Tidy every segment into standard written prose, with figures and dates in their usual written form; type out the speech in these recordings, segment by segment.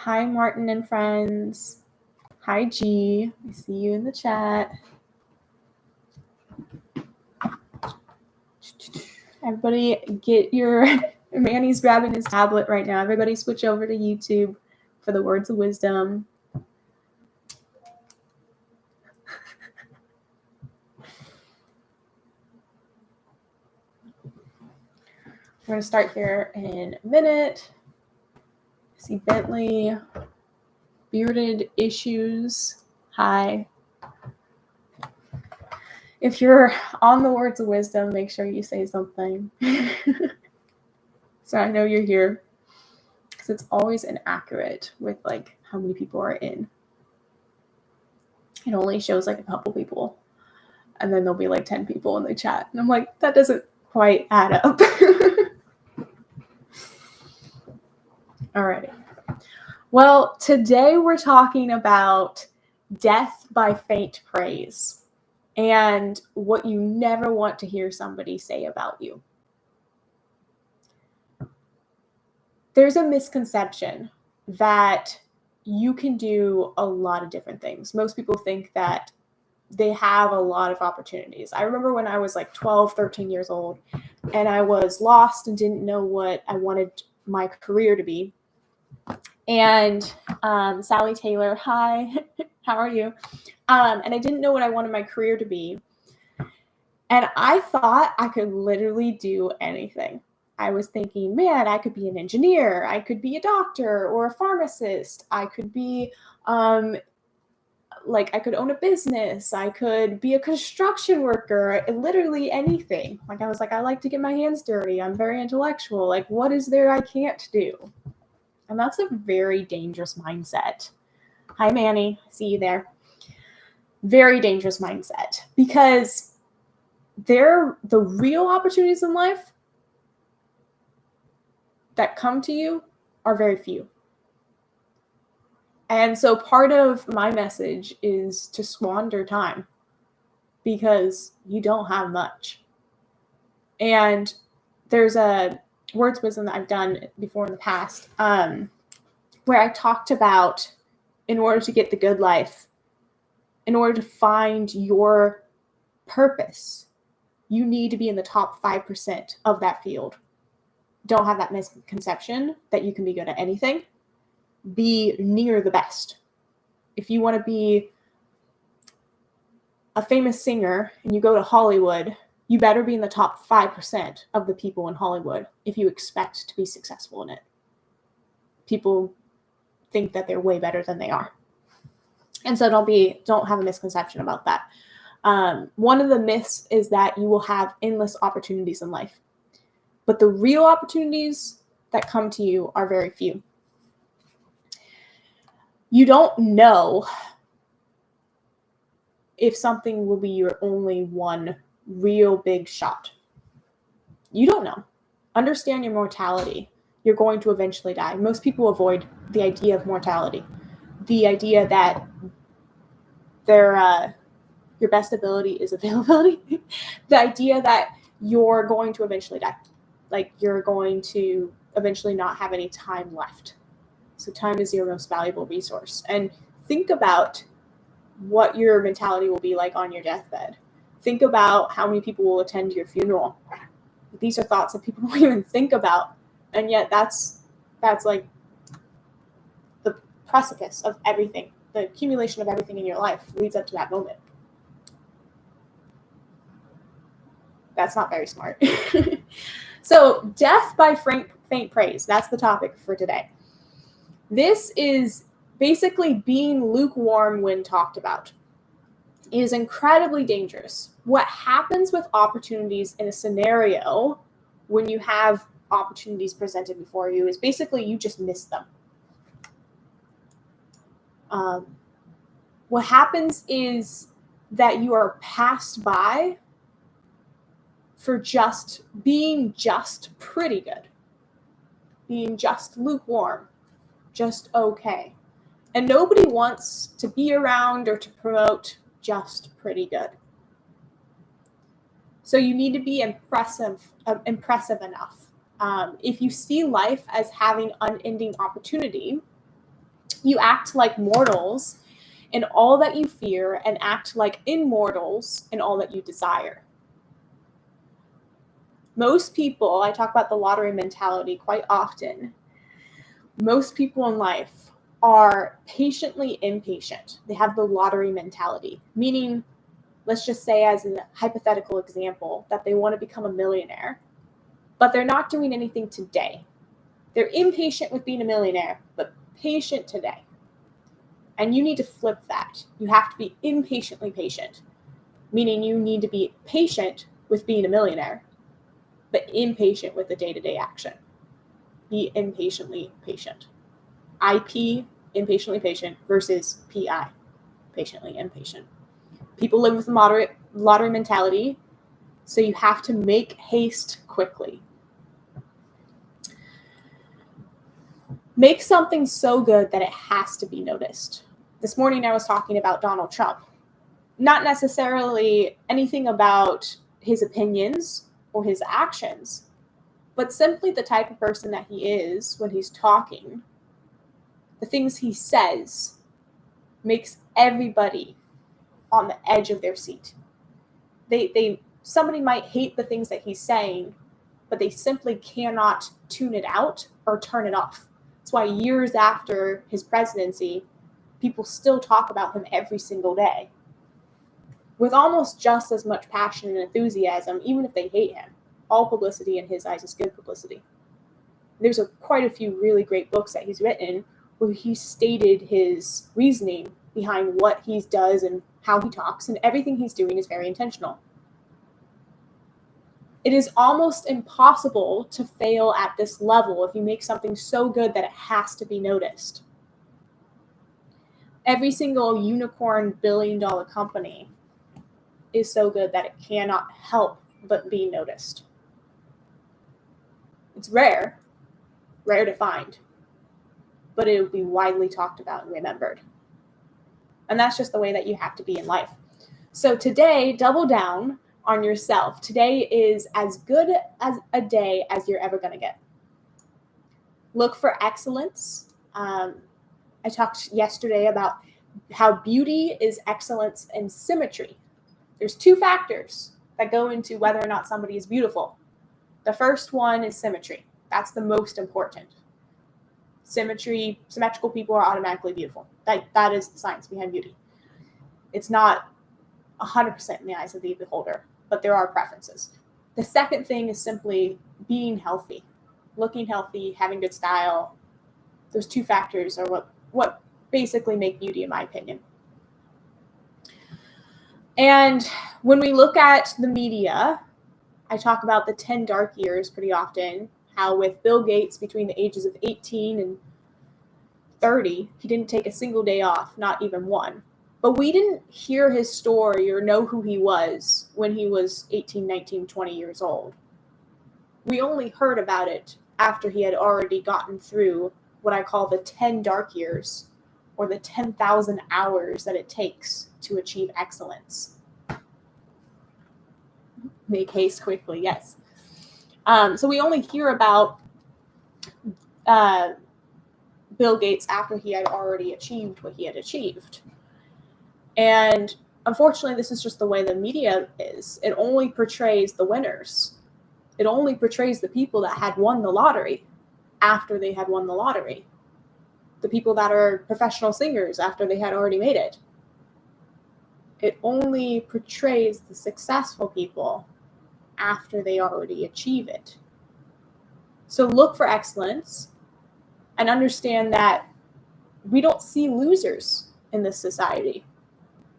Hi, Martin and friends. Hi, G. I see you in the chat. Everybody get your... Manny's grabbing his tablet right now. Everybody switch over to YouTube for the words of wisdom. We're going to start here in a minute. I see Bentley. Bearded Issues. Hi. If you're on the words of wisdom, make sure you say something. So I know you're here. Because it's always inaccurate with like how many people are in. It only shows like a couple people. And then there'll be like 10 people in the chat. And I'm like, that doesn't quite add up. Alrighty. Well, today we're talking about death by faint praise and what you never want to hear somebody say about you. There's a misconception that you can do a lot of different things. Most people think that they have a lot of opportunities. I remember when I was like 12, 13 years old, and I was lost and didn't know what I wanted my career to be. And Sally Taylor, hi, how are you? And I didn't know what I wanted my career to be. And I thought I could literally do anything. I was thinking, man, I could be an engineer. I could be a doctor or a pharmacist. I could be I could own a business. I could be a construction worker, literally anything. Like I was like, I like to get my hands dirty. I'm very intellectual. Like, what is there I can't do? And that's a very dangerous mindset. Hi, Manny. See you there. Very dangerous mindset because the real opportunities in life that come to you are very few. And so part of my message is to squander time because you don't have much. And there's a words wisdom that I've done before in the past where I talked about in order to get the good life, in order to find your purpose, you need to be in the top 5% of that field. Don't have that misconception that you can be good at anything. Be near the best. If you want to be a famous singer and you go to Hollywood, you better be in the top 5% of the people in Hollywood if you expect to be successful in it. People think that they're way better than they are. And so don't have a misconception about that. One of the myths is that you will have endless opportunities in life. But the real opportunities that come to you are very few. You don't know if something will be your only one real big shot. You don't know. Understand your mortality. You're going to eventually die. Most people avoid the idea of mortality. The idea that your best ability is availability. The idea that you're going to eventually die. Like you're going to eventually not have any time left. So time is your most valuable resource. And think about what your mentality will be like on your deathbed. Think about how many people will attend your funeral. These are thoughts that people don't even think about. And yet that's like the precipice of everything. The accumulation of everything in your life leads up to that moment. That's not very smart. So death by faint praise. That's the topic for today. This is basically being lukewarm when talked about. It is incredibly dangerous. What happens with opportunities in a scenario when you have opportunities presented before you is basically you just miss them. What happens is that you are passed by for just being just pretty good, being just lukewarm, just okay. And nobody wants to be around or to promote just pretty good. So you need to be impressive enough. If you see life as having unending opportunity, You act like mortals in all that you fear and act like immortals in all that you desire. Most people, I talk about the lottery mentality quite often. Most people in life are patiently impatient. They have the lottery mentality, meaning, let's just say as a hypothetical example, that they want to become a millionaire, but they're not doing anything today. They're impatient with being a millionaire, but patient today. And you need to flip that. You have to be impatiently patient, meaning you need to be patient with being a millionaire, but impatient with the day-to-day action. Be impatiently patient. IP, impatiently patient, versus PI, patiently impatient. People live with a lottery mentality, so you have to make haste quickly. Make something so good that it has to be noticed. This morning I was talking about Donald Trump. Not necessarily anything about his opinions or his actions, but simply the type of person that he is when he's talking. The things he says makes everybody on the edge of their seat. Somebody might hate the things that he's saying, but they simply cannot tune it out or turn it off. That's why years after his presidency, people still talk about him every single day with almost just as much passion and enthusiasm, even if they hate him. All publicity in his eyes is good publicity. There's quite a few really great books that he's written where he stated his reasoning behind what he does and how he talks, and everything he's doing is very intentional. It is almost impossible to fail at this level if you make something so good that it has to be noticed. Every single unicorn billion-dollar company is so good that it cannot help but be noticed. It's rare to find, but it will be widely talked about and remembered. And that's just the way that you have to be in life. So today, double down on yourself. Today is as good as a day as you're ever going to get. Look for excellence. I talked yesterday about how beauty is excellence and symmetry. There's two factors that go into whether or not somebody is beautiful. The first one is symmetry. That's the most important. Symmetrical people are automatically beautiful. That is the science behind beauty. It's not 100% in the eyes of the beholder, but there are preferences. The second thing is simply being healthy, looking healthy, having good style. Those two factors are what basically make beauty, in my opinion. And when we look at the media, I talk about the 10 dark years pretty often, how with Bill Gates between the ages of 18 and 30, he didn't take a single day off, not even one. But we didn't hear his story or know who he was when he was 18, 19, 20 years old. We only heard about it after he had already gotten through what I call the 10 dark years, or the 10,000 hours that it takes to achieve excellence. Make haste quickly, yes. So we only hear about Bill Gates after he had already achieved what he had achieved. And unfortunately, this is just the way the media is. It only portrays the winners. It only portrays the people that had won the lottery after they had won the lottery. The people that are professional singers after they had already made it. It only portrays the successful people after they already achieve it. So look for excellence and understand that we don't see losers in this society.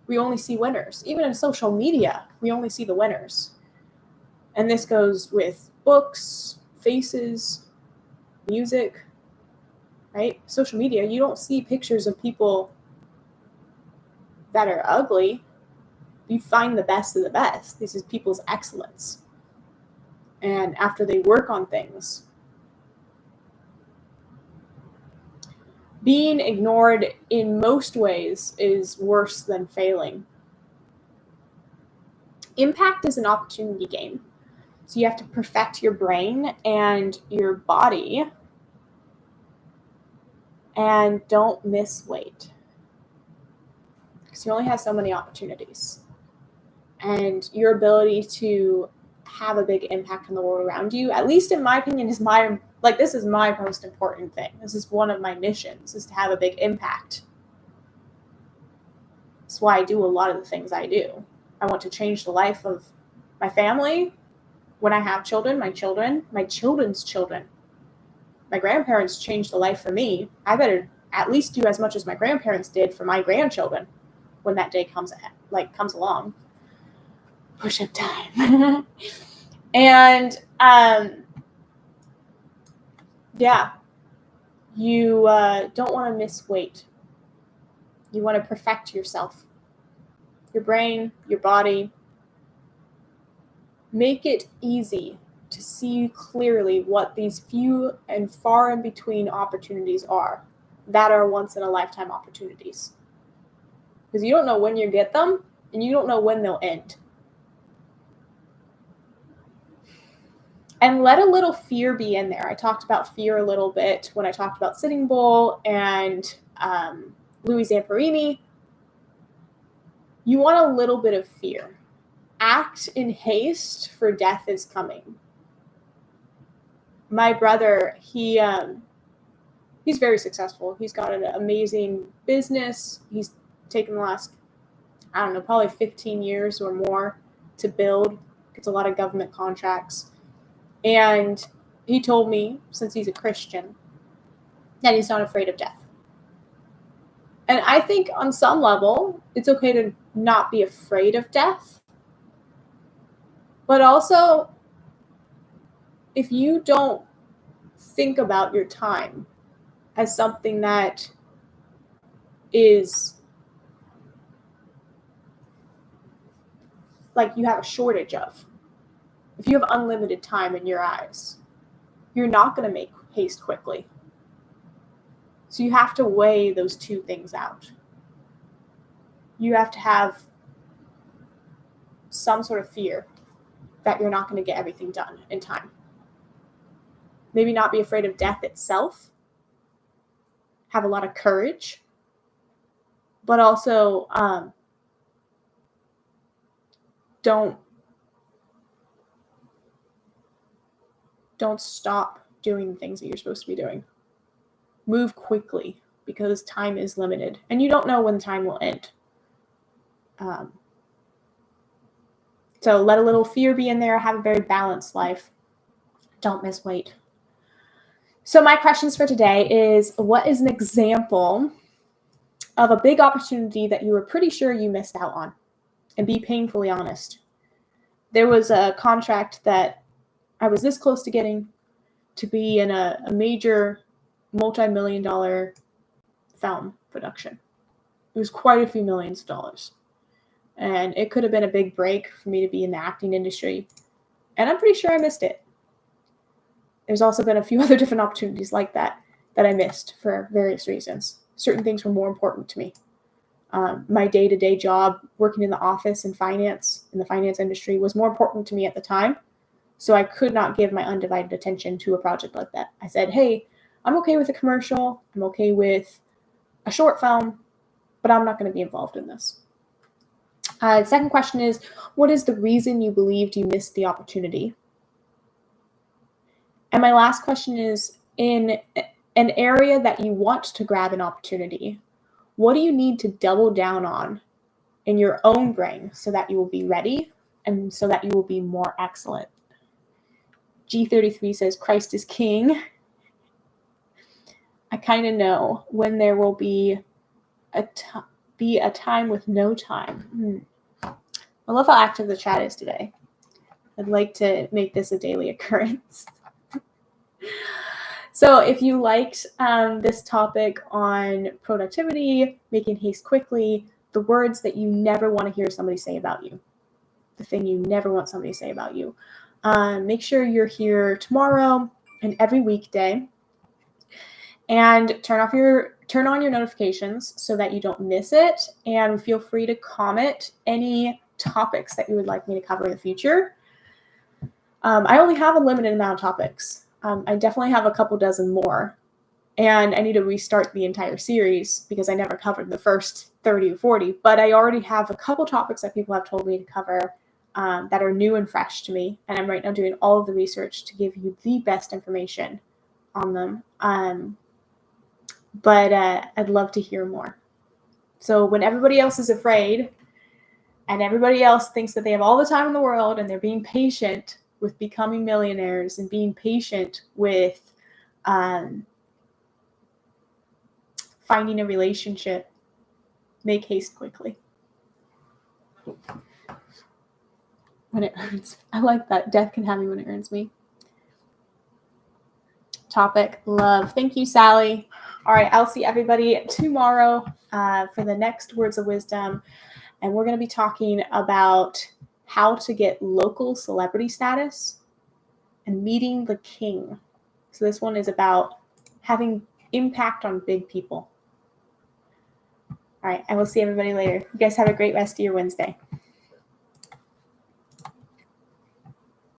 We only see winners. Even in social media, we only see the winners. And this goes with books, faces, music, right? Social media, you don't see pictures of people that are ugly. You find the best of the best. This is people's excellence. And after they work on things, being ignored in most ways is worse than failing. Impact is an opportunity game. So you have to perfect your brain and your body And don't miss weight, because you only have so many opportunities. And your ability to have a big impact on the world around you, at least in my opinion, is this is my most important thing. This is one of my missions, is to have a big impact. That's why I do a lot of the things I do. I want to change the life of my family, when I have children, my children's children. My grandparents changed the life for me. I better at least do as much as my grandparents did for my grandchildren when that day comes along. Push-up time. And you don't want to miss weight. You want to perfect yourself, your brain, your body. Make it easy to see clearly what these few and far in between opportunities are that are once in a lifetime opportunities. Because you don't know when you get them, and you don't know when they'll end. And let a little fear be in there. I talked about fear a little bit when I talked about Sitting Bull and Louis Zamperini. You want a little bit of fear. Act in haste, for death is coming. My brother, he's very successful. He's got an amazing business. He's taken the last, probably 15 years or more to build. Gets a lot of government contracts. And he told me, since he's a Christian, that he's not afraid of death. And I think on some level, it's okay to not be afraid of death. But also, if you don't think about your time as something that is like you have a shortage of, if you have unlimited time in your eyes, you're not going to make haste quickly. So you have to weigh those two things out. You have to have some sort of fear that you're not going to get everything done in time. Maybe not be afraid of death itself. Have a lot of courage. But also don't stop doing things that you're supposed to be doing. Move quickly, because time is limited. And you don't know when time will end. So let a little fear be in there. Have a very balanced life. Don't miss weight. So my questions for today is, what is an example of a big opportunity that you were pretty sure you missed out on? And be painfully honest. There was a contract that I was this close to getting to be in a major multi-million-dollar film production. It was quite a few millions of dollars. And it could have been a big break for me to be in the acting industry. And I'm pretty sure I missed it. There's also been a few other different opportunities like that I missed for various reasons. Certain things were more important to me. My day-to-day job working in the office and finance, in the finance industry, was more important to me at the time. So I could not give my undivided attention to a project like that. I said, hey, I'm okay with a commercial. I'm okay with a short film, but I'm not going to be involved in this. The second question is, what is the reason you believed you missed the opportunity? And my last question is, in an area that you want to grab an opportunity, what do you need to double down on in your own brain so that you will be ready and so that you will be more excellent? G33 says, Christ is King. I kind of know when there will be a time with no time. I love how active the chat is today. I'd like to make this a daily occurrence. So if you liked this topic on productivity, making haste quickly, the words that you never want to hear somebody say about you, the thing you never want somebody to say about you, make sure you're here tomorrow and every weekday, and turn on your notifications so that you don't miss it. And feel free to comment any topics that you would like me to cover in the future. I only have a limited amount of topics. I definitely have a couple dozen more, And I need to restart the entire series because I never covered the first 30 or 40. But I already have a couple topics that people have told me to cover that are new and fresh to me. And I'm right now doing all of the research to give you the best information on them. But I'd love to hear more. So when everybody else is afraid and everybody else thinks that they have all the time in the world and they're being patient with becoming millionaires and being patient with finding a relationship, make haste quickly. When it earns. I like that. Death can have me when it earns me. Topic, love. Thank you, Sally. All right, I'll see everybody tomorrow for the next Words of Wisdom. And we're going to be talking about how to get local celebrity status and meeting the king. So this one is about having impact on big people. All right, I will see everybody later. You guys have a great rest of your Wednesday.